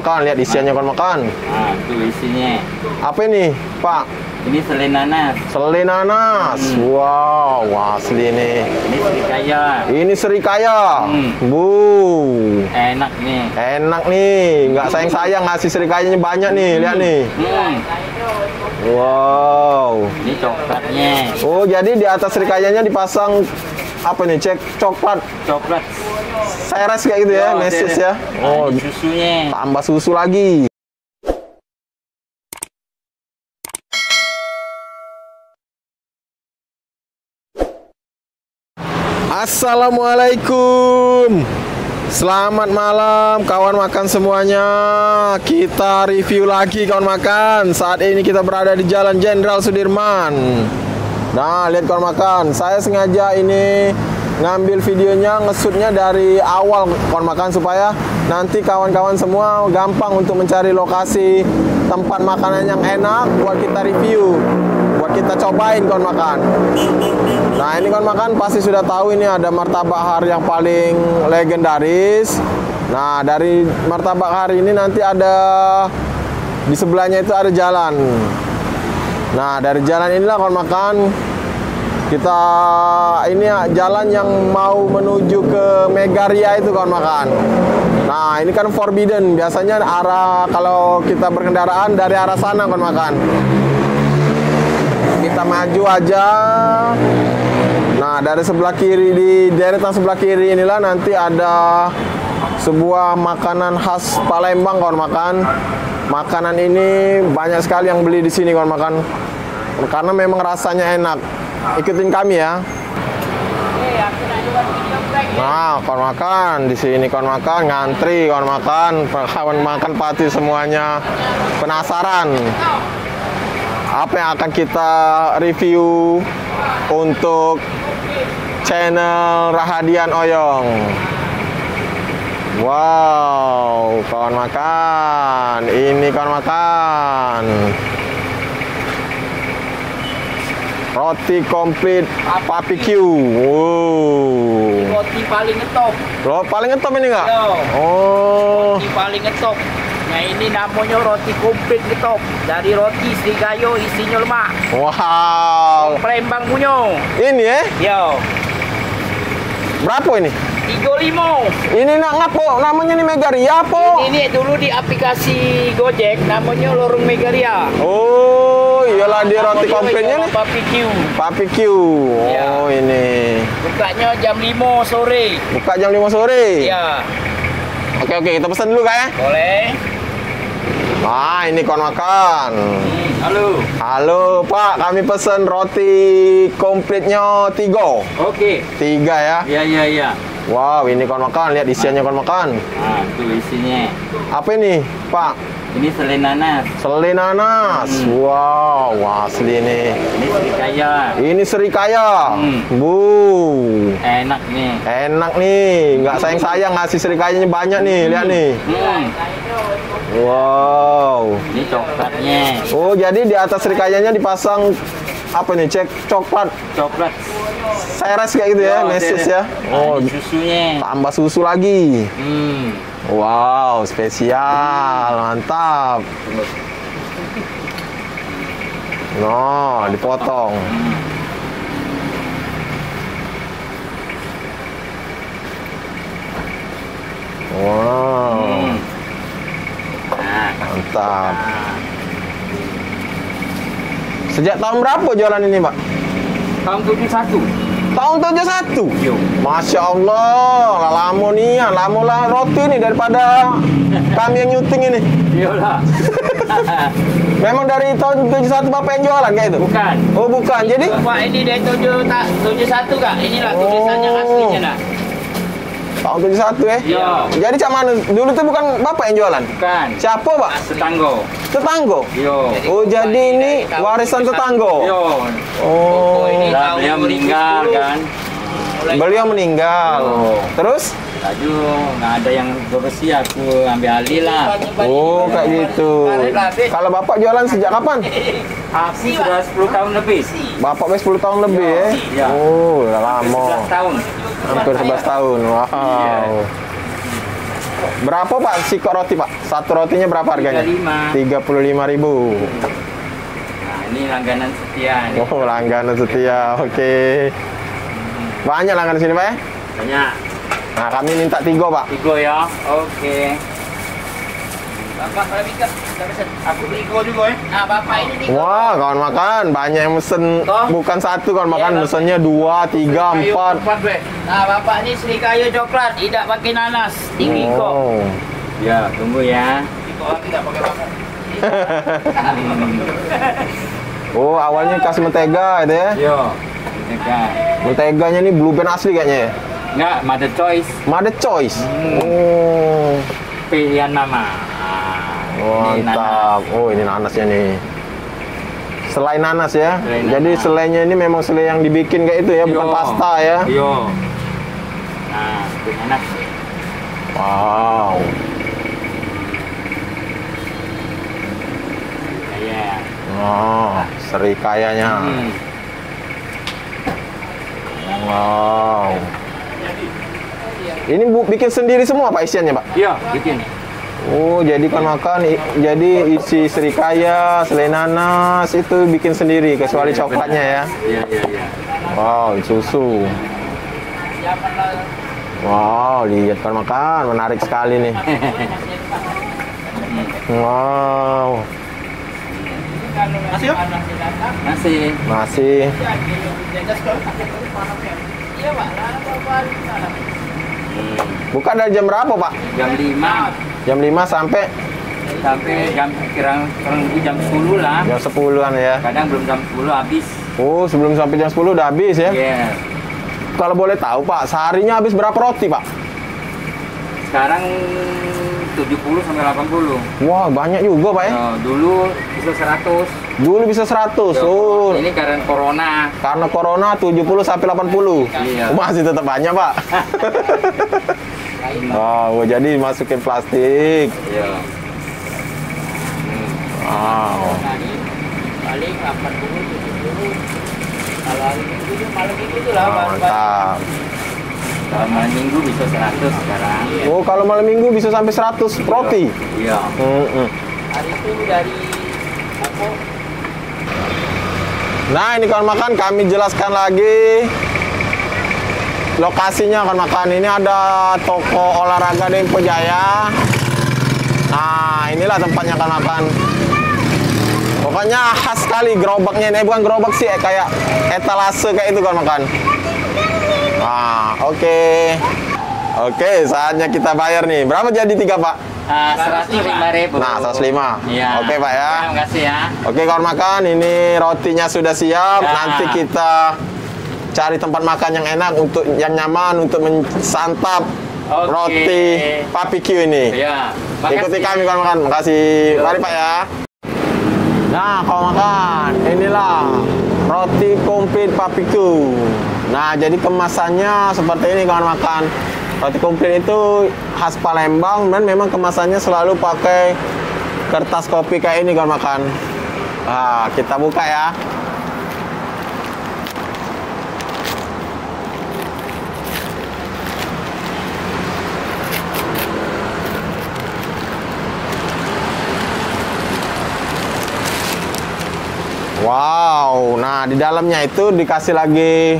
makan. Lihat isiannya kawan makan. Nah, itu isinya. Apa ini, Pak? Ini selai nanas. Selai nanas. Wow, asli nih. Ini serikaya. Ini serikaya. Bu. Enak nih. Enak nih. Nggak sayang-sayang ngasih serikayanya banyak nih. Lihat nih. Wow. Ini coklatnya. Oh, jadi di atas serikayanya dipasang apa nih? Cek coklat. Coklat. Seres kayak gitu ya, meses ya. Oh, susunya. tambah susu lagi. Assalamualaikum. Selamat malam kawan makan semuanya. Kita review lagi kawan makan. Saat ini kita berada di Jalan Jenderal Sudirman. Nah, lihat kawan makan, saya sengaja ini ngambil videonya, ngesutnya dari awal kawan makan supaya nanti kawan-kawan semua gampang untuk mencari lokasi tempat makanan yang enak buat kita review, buat kita cobain kawan makan. Nah, ini kawan makan pasti sudah tahu ini ada martabak har yang paling legendaris. Nah, dari martabak har ini nanti ada di sebelahnya itu ada jalan. Nah, dari jalan inilah kawan makan kita ini jalan yang mau menuju ke Megaria itu kawan makan. Nah, ini kan forbidden. Biasanya arah kalau kita berkendaraan dari arah sana kawan makan. Kita maju aja. Nah, dari sebelah kiri, di deretan sebelah kiri inilah nanti ada sebuah makanan khas Palembang kawan makan. Makanan ini banyak sekali yang beli di sini kawan makan. Karena memang rasanya enak. Ikutin kami ya. Nah, kawan makan di sini kawan makan ngantri kawan makan pasti semuanya penasaran apa yang akan kita review untuk channel Rahadian Oyong. Wow, kawan makan, ini kawan makan roti komplit barbecue. Roti paling ngetop. Loh, paling ngetop ini nggak? Oh. Roti paling ngetop. Nah, ini namanya roti komplit ngetop. Dari roti serikayo isinya lemak. Wow. Palembang punya. Ini ya? Yo. Berapa ini? 35. Ini nak ngapo? Namanya nih Megaria po? Ini dulu di aplikasi Gojek namanya Lorong Megaria. Oh, iyalah di roti komplitnya nih. Barbecue. Ya. Oh, ini. Bukanya jam 5 sore. Buka jam 5 sore? Iya. Oke, kita pesan dulu kak ya? Boleh. Nah, ini kawan makan. Halo. Halo Pak, kami pesen roti komplitnya 3. Oke. 3 ya? Iya. Wow, ini kawan makan, lihat isiannya kawan makan. Nah, itu isinya. Apa ini Pak? Ini selai nanas. Selai nanas. Wow, asli nih. Ini serikaya. Ini serikaya. Bu. Enak nih. Enak nih, nggak sayang-sayang ngasih serikayanya banyak nih, lihat nih. Wow. Ini coklatnya. Oh, jadi di atas serikayanya dipasang apa nih? Cek coklat. Coklat. Seres kayak gitu ya, meses ya. Oh, susunya. tambah susu lagi. Wow, spesial, mantap. No, dipotong. Wow, mantap. Sejak tahun berapa jualan ini, Pak? Tahun 71. Tahun 71? Yo. Masya Allah, lama nih ya, lama lah roti nih daripada kami yang nyuting ini. Iyalah. Memang dari tahun 71 Bapak yang jualan kayak itu? Bukan. Oh, bukan. Jadi? Pak, ini dari 71 Kak. Inilah tulisannya aslinya nak. Tahun 71 ya? Iya. Jadi cak mana? Dulu tuh bukan Bapak yang jualan? Bukan. Siapa, Pak? Tetanggo. Tetanggo? Yo. Oh, jadi ini warisan tetanggo? Yo. Oh, Beliau meninggal kan. beliau meninggal. Oh. Terus? Laju nggak ada yang bersih, aku ambil alih lah. Oh, kayak gitu. Kalau Bapak jualan sejak kapan? Aku sudah 10 tahun lebih. Bapak udah 10 tahun lebih ya? Iya. Oh, udah lama. 11 tahun. Hampir 11 tahun. Wow. Berapa Pak sikok roti Pak? Satu rotinya berapa harganya? 35.000. Nah, ini langganan setia nih. Oh, langganan setia. Oke. Banyak langganan sini Pak ya? Banyak. Nah, kami minta 3 Pak. 3 ya. Oke. Bapak kalau bisa pesen. Aku beli 3 juga ya. Nah, Bapak ini 3. Wah, kawan makan. Banyak yang mesen. Toh? Bukan satu kawan makan. Iya, Mesennya 2, 3, 4. Nah, Bapak ini serikayo coklat. Tidak pakai nanas. 3 kok. Oh. Ya, tunggu ya. 3 lagi tidak pakai makan. Oh, awalnya kasih mentega itu ya? Yo. Mentega. Menteganya ini Blue Band asli kayaknya ya? Enggak, Mother Choice. Mother Choice. Hmm. Oh. Pilihan mama. Oh, Ini mantap. Oh, ini nanasnya nih. Selai nanas ya. Selai Jadi nanas. selainya ini memang selai yang dibikin kayak itu ya, bukan Yo. pasta ya. Yo. Nah, itu enak. Wow. Kayak. Oh, serikayanya. Wow. Ini bikin sendiri semua Pak isiannya Pak? Iya, bikin. Oh, jadi kan makan, jadi isi serikaya, selai nanas itu bikin sendiri, kecuali coklatnya ya. Iya, iya, iya. Wow, susu. Wow, lihat kan makan, menarik sekali nih. Wow, Masih yuk? Masih. masih. Buka dari jam berapa Pak? Jam 5 Jam 5 sampai sampai jam kurang lebih jam 10 lah. jam 10-an ya. Kadang belum jam 10 habis. Oh, sebelum sampai jam 10 udah habis ya? Iya. Kalau boleh tahu Pak, seharinya habis berapa roti Pak? Sekarang 70 sampai 80. Wah, banyak juga Pak ya? Oh, dulu bisa 100. Dulu bisa 100. Oh, Ini karena corona. karena corona 70 sampai 80. Iya. Oh, masih tetap banyak Pak. Wow, jadi masukin plastik. Iya. Wow. Paling 80 70. Kalau hari Minggu itu malam Minggu itu lah Mantap. Kalau malam Minggu bisa 100 sekarang. Oh, kalau malam minggu bisa sampai 100 roti. Iya. Hari itu dari apa? Nah, ini kawan makan kami jelaskan lagi lokasinya kawan makan. Ini ada toko olahraga Dempo Jaya. Nah, inilah tempatnya kawan makan. Pokoknya khas sekali gerobaknya ini, bukan gerobak sih, kayak etalase kayak itu kawan makan. Nah, oke. Oke, saatnya kita bayar nih. Berapa jadi 3 Pak? 105.000. Nah, 105. Iya. Oke Pak ya. Terima kasih ya. Oke kawan makan, ini rotinya sudah siap. Ya. Nanti kita cari tempat makan yang enak, untuk yang nyaman untuk mensantap Oke. roti Papi Q ini. Iya. Ikuti kami kawan makan. Makasih. Mari Pak ya. Nah, kawan makan, inilah roti komplit Papi Q. Nah, jadi kemasannya seperti ini kawan makan. Roti komplit itu khas Palembang dan memang kemasannya selalu pakai kertas kopi kayak ini kawan makan. Nah, kita buka ya. Wow, nah di dalamnya itu dikasih lagi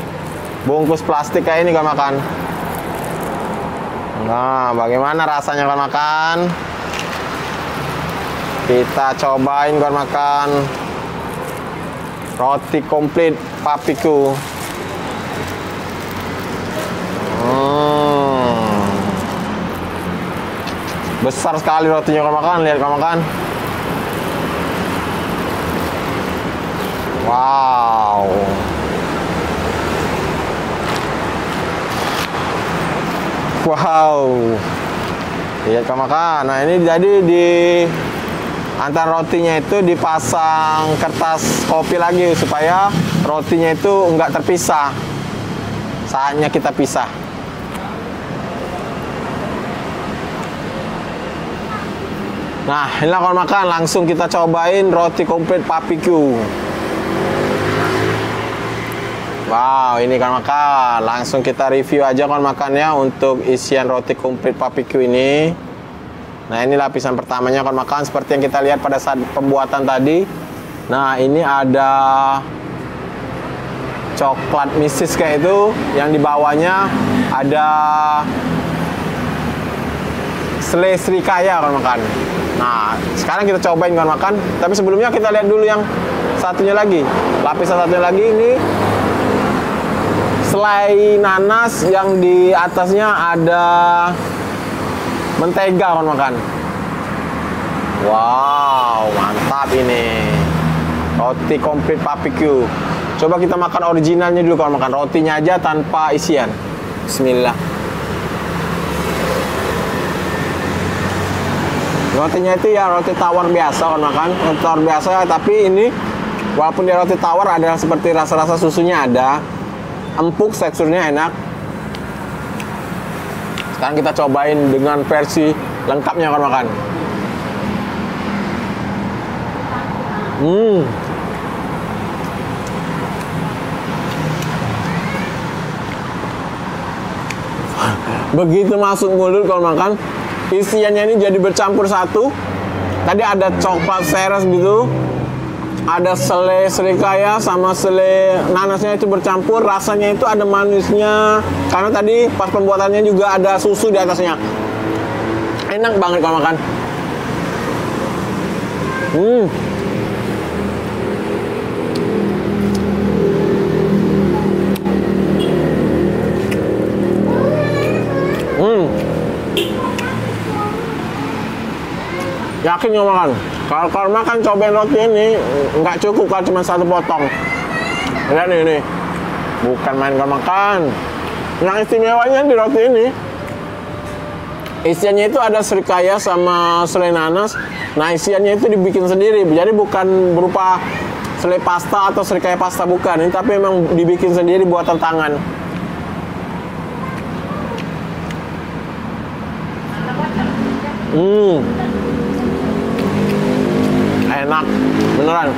bungkus plastik kayak ini kawan makan. Nah, bagaimana rasanya kawan makan? Kita cobain kawan makan roti komplit Papi Q. Besar sekali rotinya kawan makan, lihat kawan makan. Wow. Wow. Lihat kawan makan. Nah, ini jadi di antara rotinya itu dipasang kertas kopi lagi supaya rotinya itu enggak terpisah. Saatnya kita pisah. Nah, inilah kawan makan, langsung kita cobain roti komplit Papi Q. Wow, ini kawan makan, langsung kita review aja kawan makan ya untuk isian roti komplit Papi Q ini. Nah, ini lapisan pertamanya kawan makan seperti yang kita lihat pada saat pembuatan tadi. Nah, ini ada coklat misis kayak itu, yang di bawahnya ada selai srikaya kawan makan. Nah, sekarang kita cobain kawan makan, tapi sebelumnya kita lihat dulu yang satunya lagi. Lapisan satunya lagi ini selai nanas yang di atasnya ada mentega kawan makan. Wow, mantap ini. Roti komplit barbecue. Coba kita makan originalnya dulu kawan makan. Rotinya aja tanpa isian. Bismillah. Rotinya itu ya roti tawar biasa kawan makan. Roti tawar biasa, tapi ini walaupun dia roti tawar ada seperti rasa-rasa susunya ada. Empuk, teksturnya enak. Sekarang kita cobain dengan versi lengkapnya kawan makan. Begitu masuk mulut kawan makan, isiannya ini jadi bercampur satu. Tadi ada coklat seres gitu, ada selai srikaya sama selai nanasnya itu bercampur. Rasanya itu ada manisnya, karena tadi pas pembuatannya juga ada susu di atasnya. Enak banget kalau makan. Yakin nggak makan? Kalau makan cobain roti ini nggak cukup kalau cuma satu potong. Lihat nih, bukan main kalau makan. Yang istimewanya di roti ini, isiannya itu ada srikaya sama selai nanas. Nah, isiannya itu dibikin sendiri, jadi bukan berupa selai pasta atau srikaya pasta, bukan. Ini tapi memang dibikin sendiri buatan tangan. Enak, beneran.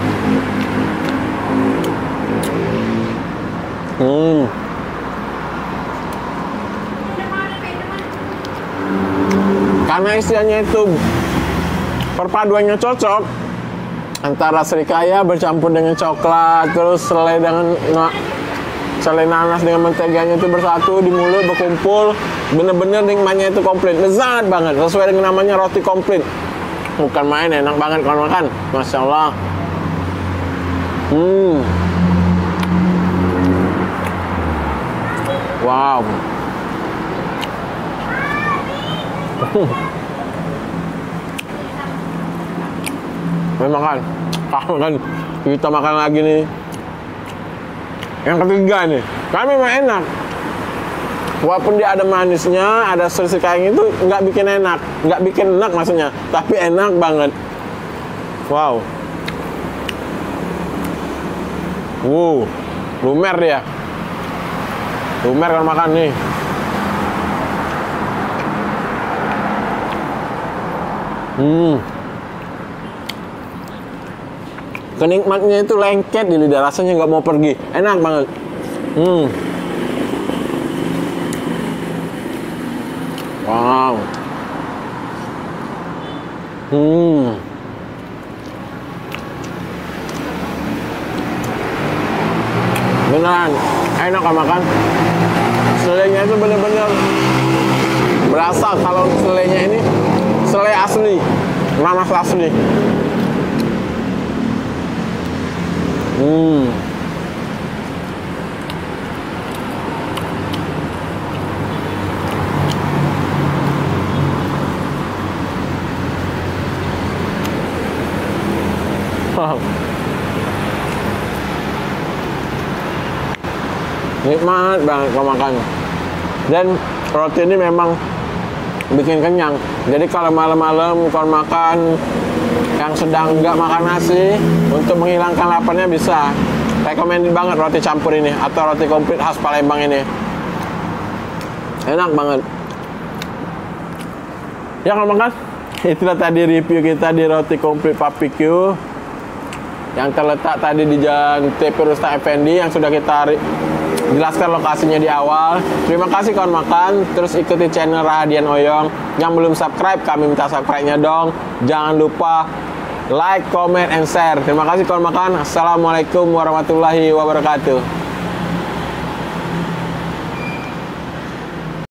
Karena isiannya itu perpaduannya cocok antara srikaya bercampur dengan coklat, terus selai nanas dengan menteganya itu bersatu di mulut, berkumpul. Bener-bener nikmatnya itu komplit, lezat banget, sesuai dengan namanya roti komplit. Bukan main, enak banget kalau makan. Masya Allah. Wow. Memang kan, kalau kan kita makan lagi nih. Yang ketiga nih, kan memang enak. Walaupun dia ada manisnya, ada srikaya itu nggak bikin enak, nggak bikin enak maksudnya, tapi enak banget. Wow. Lumer dia. Lumer kalau makan nih. Kenikmatnya itu lengket di lidah, rasanya nggak mau pergi, enak banget. Wow. Beneran enak kalau makan. Selainya itu bener-bener berasa kalau selainya ini selai asli, nanas asli. Nikmat banget kalau makan. Dan roti ini memang bikin kenyang. Jadi kalau malam-malam kalau makan yang sedang nggak makan nasi, untuk menghilangkan laparnya bisa. Recommended banget roti campur ini atau roti komplit khas Palembang ini. Enak banget. Ya kalau makan, itulah tadi review kita di roti komplit barbecue yang terletak tadi di Jalan TP Rustam Effendi yang sudah kita jelaskan lokasinya di awal. Terima kasih kawan makan. Terus ikuti channel Rahadian Oyong. Yang belum subscribe, kami minta subscribe-nya dong. Jangan lupa like, comment, and share. Terima kasih kawan makan. Assalamualaikum warahmatullahi wabarakatuh.